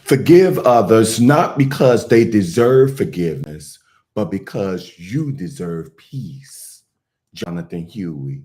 Forgive others not because they deserve forgiveness, but because you deserve peace. Jonathan Huey.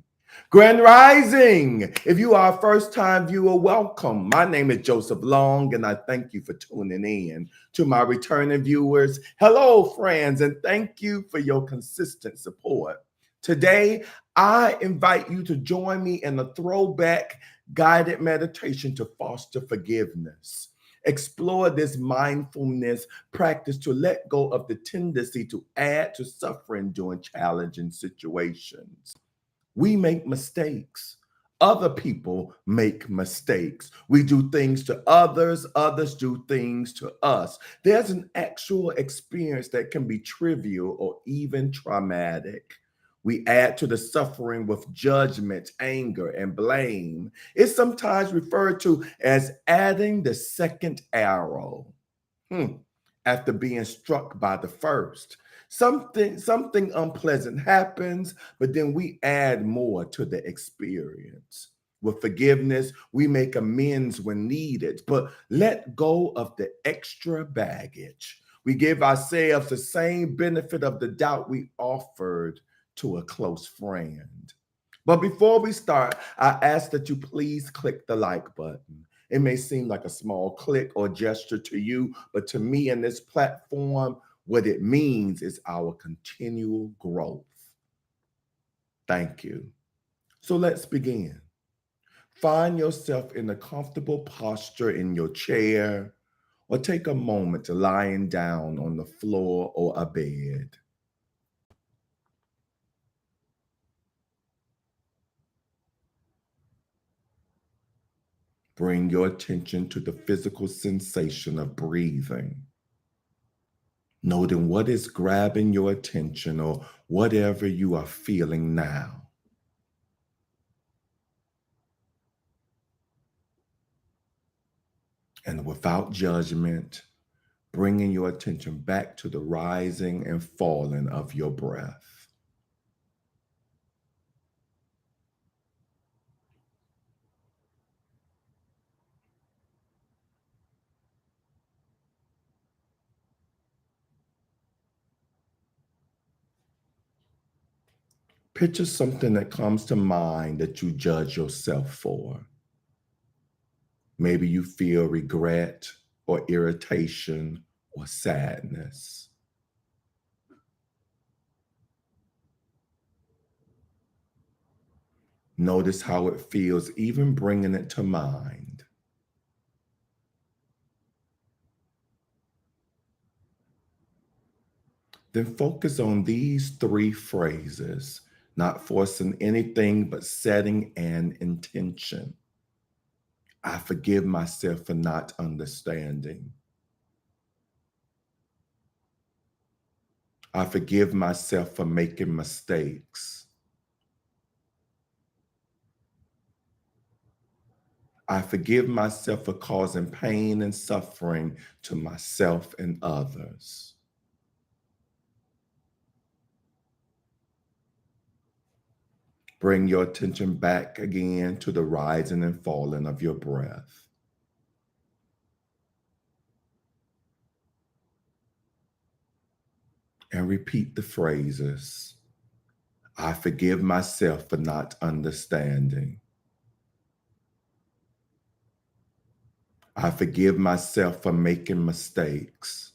Grand Rising! If you are a first time viewer, welcome. My name is Joseph Long, and I thank you for tuning in. To my returning viewers, hello, friends, and thank you for your consistent support. Today, I invite you to join me in a throwback guided meditation to foster forgiveness. Explore this mindfulness practice to let go of the tendency to add to suffering during challenging situations. We make mistakes. Other people make mistakes. We do things to others, others do things to us. There's an actual experience that can be trivial or even traumatic. We add to the suffering with judgment, anger, and blame. It's sometimes referred to as adding the second arrow. Hmm. After being struck by the first. Something unpleasant happens, but then we add more to the experience. With forgiveness, we make amends when needed, but let go of the extra baggage. We give ourselves the same benefit of the doubt we offered to a close friend. But before we start, I ask that you please click the like button. It may seem like a small click or gesture to you, but to me in this platform, what it means is our continual growth. Thank you. So let's begin. Find yourself in a comfortable posture in your chair, or take a moment to lying down on the floor or a bed. Bring your attention to the physical sensation of breathing. Noting what is grabbing your attention or whatever you are feeling now. And without judgment, bringing your attention back to the rising and falling of your breath. Picture something that comes to mind that you judge yourself for. Maybe you feel regret or irritation or sadness. Notice how it feels, even bringing it to mind. Then focus on these three phrases, not forcing anything, but setting an intention. I forgive myself for not understanding. I forgive myself for making mistakes. I forgive myself for causing pain and suffering to myself and others. Bring your attention back again to the rising and falling of your breath. And repeat the phrases. I forgive myself for not understanding. I forgive myself for making mistakes.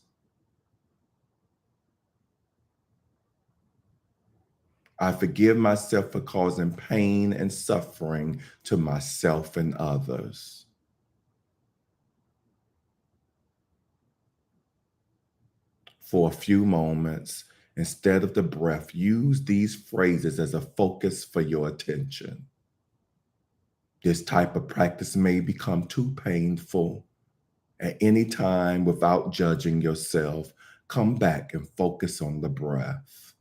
I forgive myself for causing pain and suffering to myself and others. For a few moments, instead of the breath, use these phrases as a focus for your attention. This type of practice may become too painful. At any time, without judging yourself, come back and focus on the breath.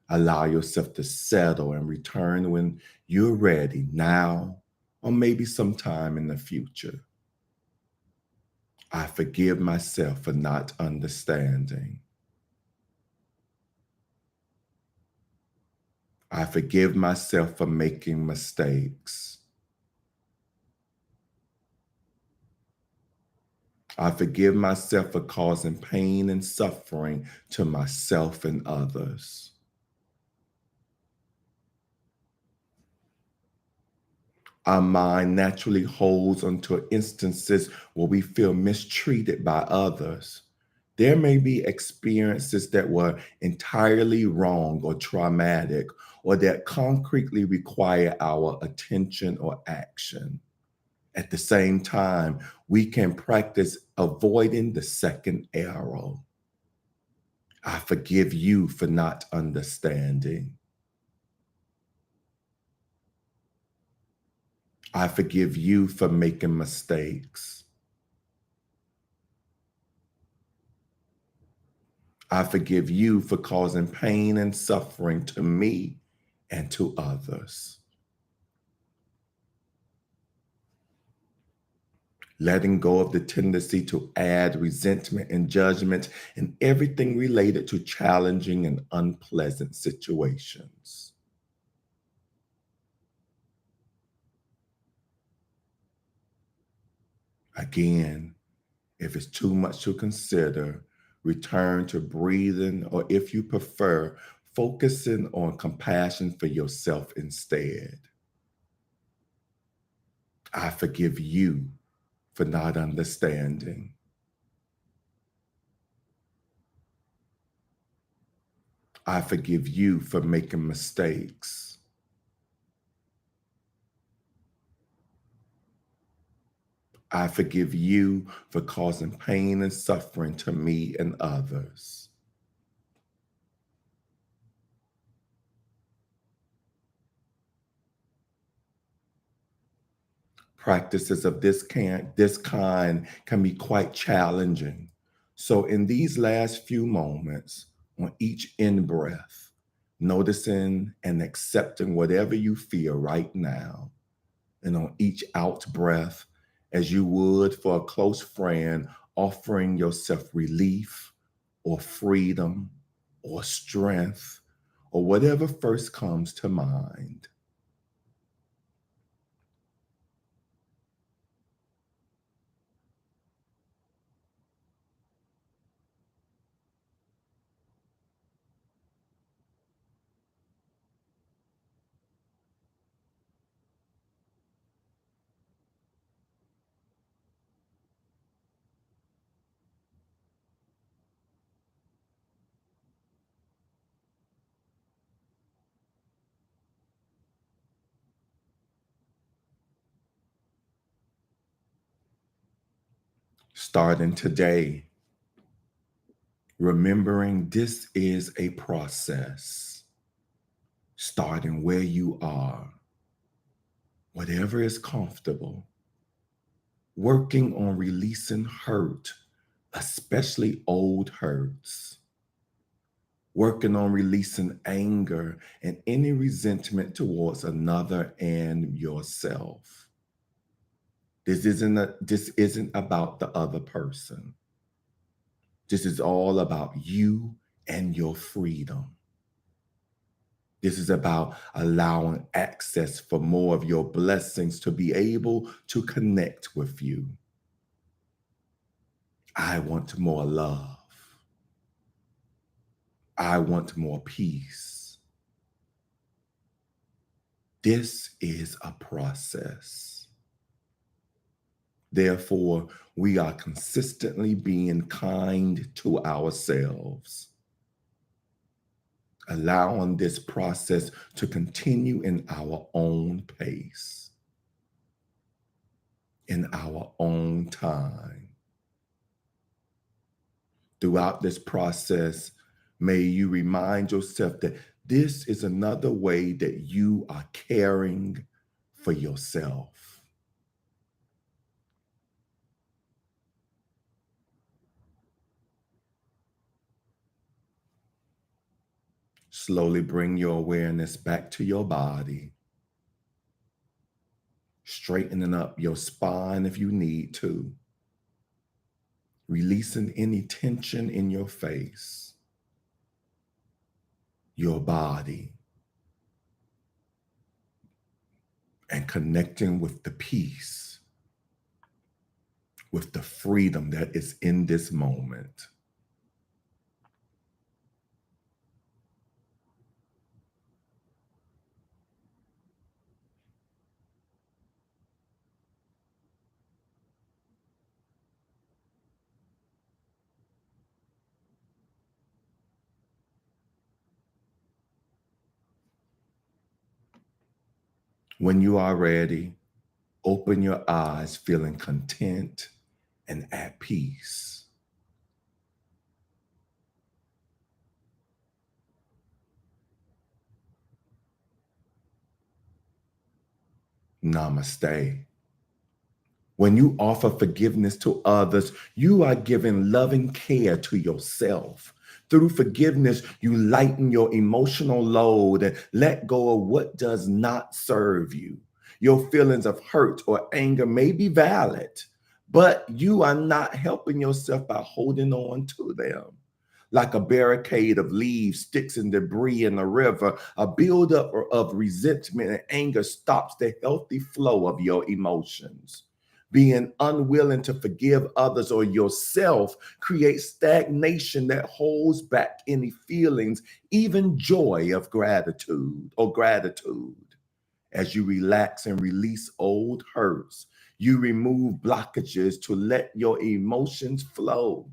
Allow yourself to settle and return when you're ready, now or maybe sometime in the future. I forgive myself for not understanding. I forgive myself for making mistakes. I forgive myself for causing pain and suffering to myself and others. Our mind naturally holds onto instances where we feel mistreated by others. There may be experiences that were entirely wrong or traumatic, or that concretely require our attention or action. At the same time, we can practice avoiding the second arrow. I forgive you for not understanding. I forgive you for making mistakes. I forgive you for causing pain and suffering to me and to others. Letting go of the tendency to add resentment and judgment in everything related to challenging and unpleasant situations. Again, if it's too much to consider, return to breathing, or if you prefer, focusing on compassion for yourself instead. I forgive you for not understanding. I forgive you for making mistakes. I forgive you for causing pain and suffering to me and others. Practices of this kind can be quite challenging. So, in these last few moments, on each in breath, noticing and accepting whatever you feel right now, and on each out breath, as you would for a close friend, offering yourself relief or freedom or strength or whatever first comes to mind. Starting today, remembering this is a process, starting where you are, whatever is comfortable, working on releasing hurt, especially old hurts, working on releasing anger and any resentment towards another and yourself. This isn't about the other person. This is all about you and your freedom. This is about allowing access for more of your blessings to be able to connect with you. I want more love. I want more peace. This is a process. Therefore, we are consistently being kind to ourselves, allowing this process to continue in our own pace, in our own time. Throughout this process, may you remind yourself that this is another way that you are caring for yourself. Slowly bring your awareness back to your body, straightening up your spine if you need to, releasing any tension in your face, your body, and connecting with the peace, with the freedom that is in this moment. When you are ready, open your eyes feeling content and at peace. Namaste. When you offer forgiveness to others, you are giving loving care to yourself. Through forgiveness, you lighten your emotional load and let go of what does not serve you. Your feelings of hurt or anger may be valid, but you are not helping yourself by holding on to them. Like a barricade of leaves, sticks, and debris in a river, a buildup of resentment and anger stops the healthy flow of your emotions. Being unwilling to forgive others or yourself creates stagnation that holds back any feelings, even joy of gratitude. As you relax and release old hurts, you remove blockages to let your emotions flow.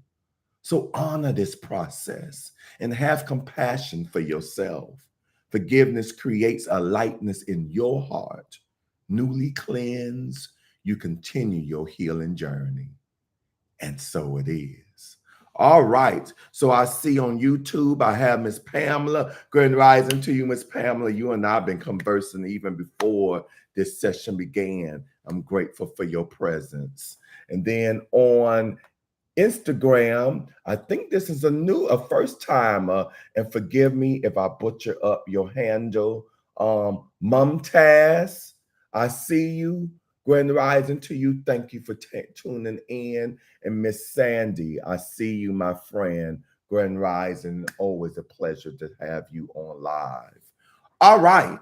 So honor this process and have compassion for yourself. Forgiveness creates a lightness in your heart. Newly cleansed, you continue your healing journey. And so it is. All right. So I see on YouTube, I have Miss Pamela. Grand rising to you, Miss Pamela. You and I have been conversing even before this session began. I'm grateful for your presence. And then on Instagram, I think this is a first timer, and forgive me if I butcher up your handle. Mumtaz, I see you. Grand rising to you. Thank you for tuning in. And Miss Sandy, I see you, my friend. Grand rising. Always a pleasure to have you on live. All right.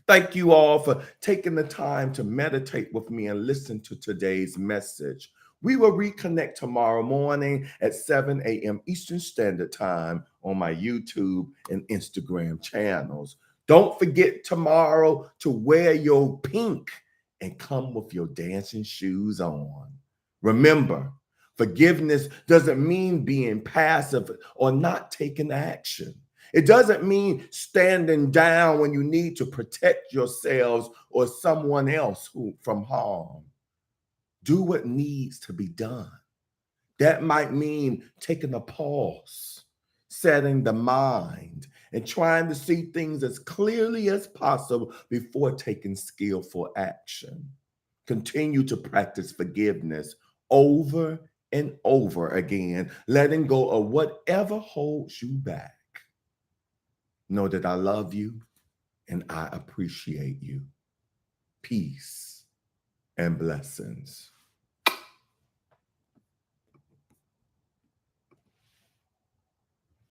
Thank you all for taking the time to meditate with me and listen to today's message. We will reconnect tomorrow morning at 7 a.m. Eastern Standard Time on my YouTube and Instagram channels. Don't forget tomorrow to wear your pink and come with your dancing shoes on. Remember, forgiveness doesn't mean being passive or not taking action. It doesn't mean standing down when you need to protect yourselves or someone else from harm. Do what needs to be done. That might mean taking a pause, setting the mind, and trying to see things as clearly as possible before taking skillful action. Continue to practice forgiveness over and over again, letting go of whatever holds you back. Know that I love you and I appreciate you. Peace and blessings.